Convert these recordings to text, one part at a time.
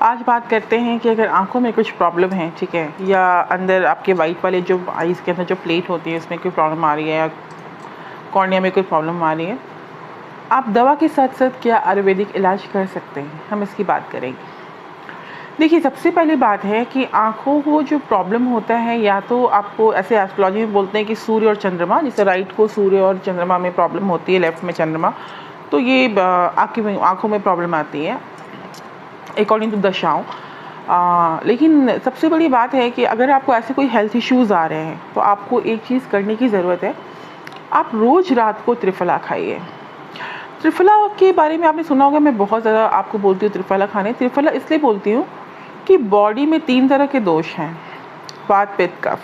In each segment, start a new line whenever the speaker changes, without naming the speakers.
आज बात करते हैं कि अगर आँखों में कुछ प्रॉब्लम है, ठीक है, या अंदर आपके वाइट वाले जो आइज़ के अंदर जो प्लेट होती है उसमें कोई प्रॉब्लम आ रही है, या कॉर्निया में कोई प्रॉब्लम आ रही है, आप दवा के साथ साथ क्या आयुर्वेदिक इलाज कर सकते हैं, हम इसकी बात करेंगे। देखिए, सबसे पहली बात है कि आँखों को जो प्रॉब्लम होता है, या तो आपको ऐसे एस्ट्रोलॉजी में बोलते हैं कि सूर्य और चंद्रमा, जैसे राइट को सूर्य और चंद्रमा में प्रॉब्लम होती है, लेफ्ट में चंद्रमा, तो ये आपकी आँखों में प्रॉब्लम आती है अकॉर्डिंग टू दशाओं। लेकिन सबसे बड़ी बात है कि अगर आपको ऐसे कोई हेल्थ इश्यूज़ आ रहे हैं तो आपको एक चीज़ करने की ज़रूरत है, आप रोज़ रात को त्रिफला खाइए। त्रिफला के बारे में आपने सुना होगा, मैं बहुत ज़्यादा आपको बोलती हूँ त्रिफला खाने। त्रिफला इसलिए बोलती हूँ कि बॉडी में 3 तरह के दोष हैं, वात पित्त कफ,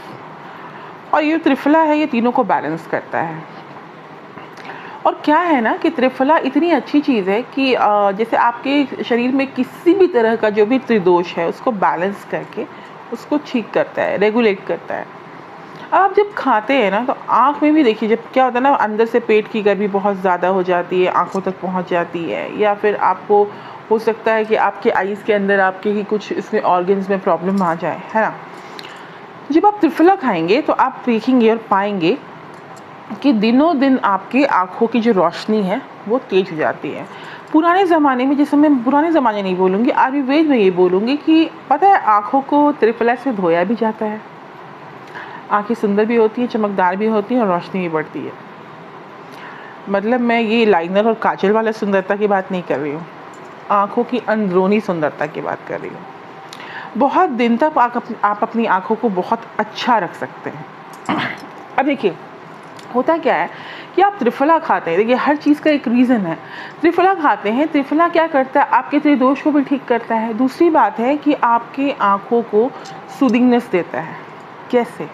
और ये त्रिफला है, ये तीनों को बैलेंस करता है। और क्या है ना कि त्रिफला इतनी अच्छी चीज़ है कि जैसे आपके शरीर में किसी भी तरह का जो भी त्रिदोष है उसको बैलेंस करके उसको ठीक करता है, रेगुलेट करता है। आप जब खाते हैं ना तो आँख में भी देखिए, जब क्या होता है ना, अंदर से पेट की गर्मी बहुत ज़्यादा हो जाती है, आँखों तक पहुँच जाती है, या फिर आपको हो सकता है कि आपके आइज़ के अंदर आपके ही कुछ इसमें ऑर्गन्स में प्रॉब्लम आ जाए, है ना। जब आप त्रिफला खाएंगे तो आप देखेंगे और पाएंगे कि दिनों दिन आपकी आँखों की जो रोशनी है वो तेज हो जाती है। पुराने ज़माने में, जैसे मैं पुराने ज़माने नहीं बोलूँगी, आयुर्वेद में ये बोलूँगी कि पता है आँखों को त्रिफला से धोया भी जाता है। आँखें सुंदर भी होती हैं, चमकदार भी होती हैं और रोशनी भी बढ़ती है। मतलब मैं ये लाइनर और काजल वाला सुंदरता की बात नहीं कर रही हूँ, आँखों की अंदरूनी सुंदरता की बात कर रही हूँ। बहुत दिन तक आप अपनी आँखों को बहुत अच्छा रख सकते हैं। अब देखिए, होता क्या है कि आप त्रिफला खाते हैं, देखिए हर चीज़ का एक रीज़न है। त्रिफला खाते हैं, त्रिफला क्या करता है, आपके त्रिदोष को भी ठीक करता है। दूसरी बात है कि आपकी आँखों को सूदिंगनेस देता है। कैसे?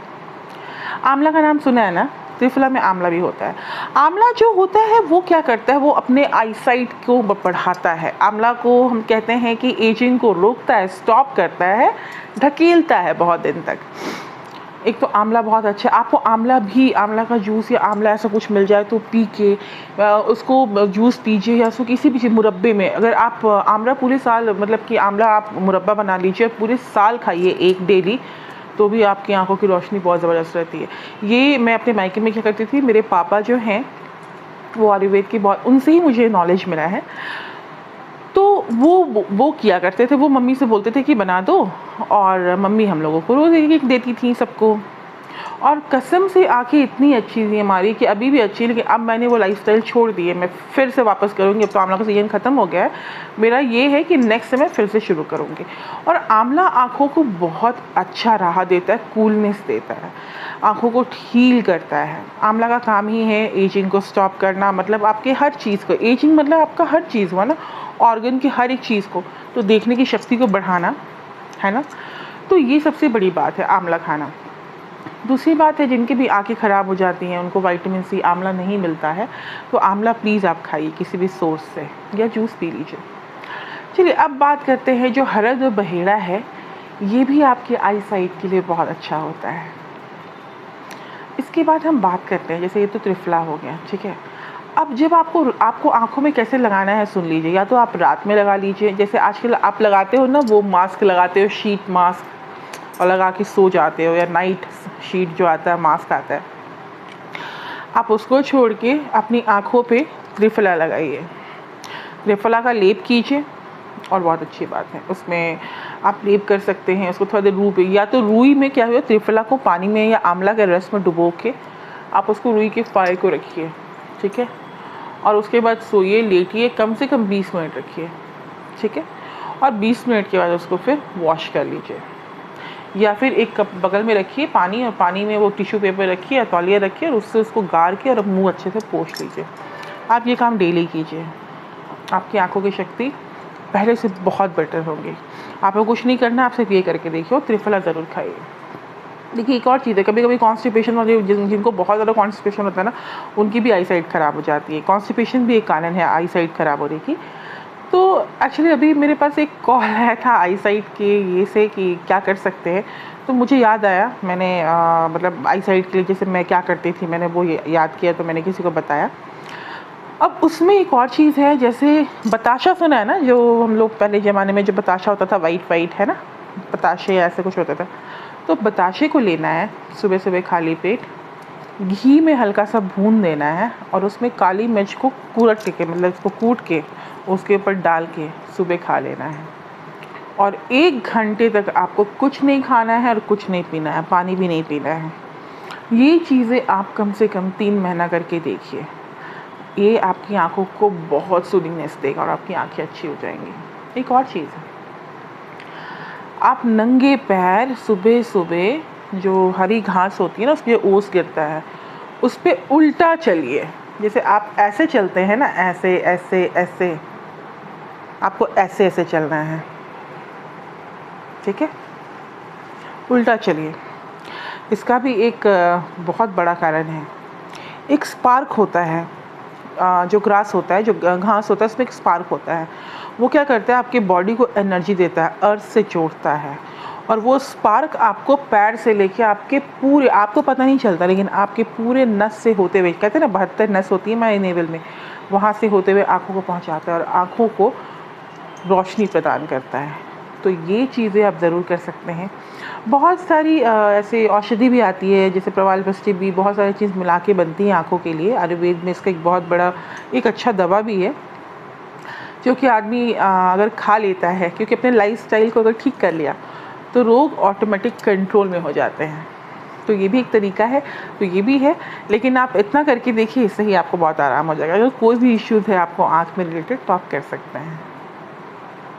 आंवला का नाम सुना है ना, त्रिफला में आंवला भी होता है। आंवला जो होता है वो क्या करता है, वो अपने आईसाइट को बढ़ाता है। आंवला को हम कहते हैं कि एजिंग को रोकता है, स्टॉप करता है, ढकेलता है बहुत दिन तक। एक तो आंवला बहुत अच्छा है। आपको आंवला का जूस या आंवला ऐसा कुछ मिल जाए तो पी के उसको जूस पीजिए, या उसको किसी भी चीज़ मुरब्बे में, अगर आप आंवला पूरे साल, मतलब कि आंवला आप मुरब्बा बना लीजिए और पूरे साल खाइए एक डेली, तो भी आपकी आंखों की रोशनी बहुत ज़बरदस्त रहती है। ये मैं अपने मायके में क्या करती थी, मेरे पापा जो हैं वो आयुर्वेद की बहुत, उनसे ही मुझे नॉलेज मिला है। तो वो किया करते थे, वो मम्मी से बोलते थे कि बना दो, और मम्मी हम लोगों को रोज़ एक देती थी सबको। और कसम से आँखें इतनी अच्छी थी हमारी कि अभी भी अच्छी, लेकिन अब मैंने वो लाइफस्टाइल छोड़ दी है। मैं फिर से वापस करूँगी, अब तो आंवला का सीजन ख़त्म हो गया है। मेरा ये है कि नेक्स्ट समय फिर से शुरू करूँगी। और आंवला आँखों को बहुत अच्छा राहत देता है, कूलनेस देता है, आँखों को हील करता है। आंवला का काम ही है एजिंग को स्टॉप करना, मतलब आपके हर चीज़ को, एजिंग मतलब आपका हर चीज़ हुआ ना, ऑर्गन की हर एक चीज़ को, तो देखने की शक्ति को बढ़ाना, है ना। तो ये सबसे बड़ी बात है आंवला खाना। दूसरी बात है, जिनकी भी आँखें ख़राब हो जाती हैं, उनको विटामिन सी आंवला नहीं मिलता है, तो आंवला प्लीज़ आप खाइए किसी भी सोर्स से, या जूस पी लीजिए। चलिए अब बात करते हैं, जो हरद और बहेड़ा है, ये भी आपकी आई साइट के लिए बहुत अच्छा होता है। इसके बाद हम बात करते हैं, जैसे ये तो त्रिफला हो गया, ठीक है। अब जब आपको आँखों में कैसे लगाना है सुन लीजिए। या तो आप रात में लगा लीजिए, जैसे आजकल आप लगाते हो ना, वो मास्क लगाते हो, शीट मास्क, और लगा के सो जाते हो, या नाइट शीट जो आता है, मास्क आता है, आप उसको छोड़ के अपनी आँखों पे त्रिफला लगाइए, त्रिफला का लेप कीजिए। और बहुत अच्छी बात है, उसमें आप लेप कर सकते हैं उसको थोड़ा देर रूई पे, या तो रूई में क्या हुआ, त्रिफला को पानी में या आंवला के रस में डुबो के आप उसको रूई के फायर को रखिए, ठीक है, और उसके बाद सोइए, लेटिए, कम से कम 20 मिनट रखिए, ठीक है। और 20 मिनट के बाद उसको फिर वॉश कर लीजिए, या फिर एक कप बगल में रखिए पानी, और पानी में वो टिश्यू पेपर रखिए या तौलिया रखिए, और उससे उसको गार के और मुंह अच्छे से पोंछ लीजिए। आप ये काम डेली कीजिए, आपकी आंखों की शक्ति पहले से बहुत बेटर होगी। आपको कुछ नहीं करना, आप सिर्फ ये करके देखिए, और त्रिफला ज़रूर खाइए। देखिए एक और चीज़ है, कभी कभी कॉन्स्टिपेशन वाले, जिनको बहुत ज़्यादा कॉन्स्टिपेशन होता है ना, उनकी भी आई साइट ख़राब हो जाती है। कॉन्स्टिपेशन भी एक कारण है आई साइट ख़राब होने की। तो एक्चुअली अभी मेरे पास एक कॉल आया था आई साइट के ये से कि क्या कर सकते हैं, तो मुझे याद आया, मैंने मतलब आई साइट के लिए जैसे मैं क्या करती थी, मैंने वो याद किया, तो मैंने किसी को बताया। अब उसमें एक और चीज़ है, जैसे बताशा सुना है ना, जो हम लोग पहले ज़माने में जो बताशा होता था वाइट वाइट, है ना, बताशे ऐसे कुछ होता था। तो बताशे को लेना है सुबह सुबह खाली पेट, घी में हल्का सा भून देना है और उसमें काली मिर्च को कूट के, मतलब उसको कूट के उसके ऊपर डाल के सुबह खा लेना है। और 1 घंटे तक आपको कुछ नहीं खाना है और कुछ नहीं पीना है, पानी भी नहीं पीना है। ये चीज़ें आप कम से कम 3 महीना करके देखिए, ये आपकी आंखों को बहुत सूदिंगनेस देगा और आपकी आंखें अच्छी हो जाएंगी। एक और चीज़ है, आप नंगे पैर सुबह सुबह जो हरी घास होती है ना, उस पर ओस गिरता है, उस पर उल्टा चलिए। जैसे आप ऐसे चलते हैं ना, ऐसे ऐसे ऐसे, आपको ऐसे ऐसे चलना है, ठीक है, उल्टा चलिए। इसका भी एक बहुत बड़ा कारण है। एक स्पार्क होता है, जो ग्रास होता है, जो घास होता है, उसमें एक स्पार्क होता है। वो क्या करता है, आपके बॉडी को एनर्जी देता है, अर्थ से जोड़ता है। और वो स्पार्क आपको पैर से लेके आपके पूरे, आपको पता नहीं चलता, लेकिन आपके पूरे नस से होते हुए, कहते हैं ना 72 नस होती है हमारे नेवल में, वहाँ से होते हुए आँखों को पहुँचाता है और आँखों को रोशनी प्रदान करता है। तो ये चीज़ें आप ज़रूर कर सकते हैं। बहुत सारी ऐसे औषधि भी आती है, जैसे प्रवालप्राशर भी, बहुत सारी चीज़ मिला के बनती है आँखों के लिए। आयुर्वेद में इसका एक बहुत बड़ा, एक अच्छा दवा भी है, जो कि आदमी अगर खा लेता है, क्योंकि अपने लाइफस्टाइल को अगर ठीक कर लिया तो रोग ऑटोमेटिक कंट्रोल में हो जाते हैं। तो ये भी एक तरीका है, तो ये भी है। लेकिन आप इतना करके देखिए, इससे ही आपको बहुत आराम हो जाएगा। अगर कोई भी इश्यूज़ है आपको आँख में रिलेटेड, तो आप कर सकते हैं।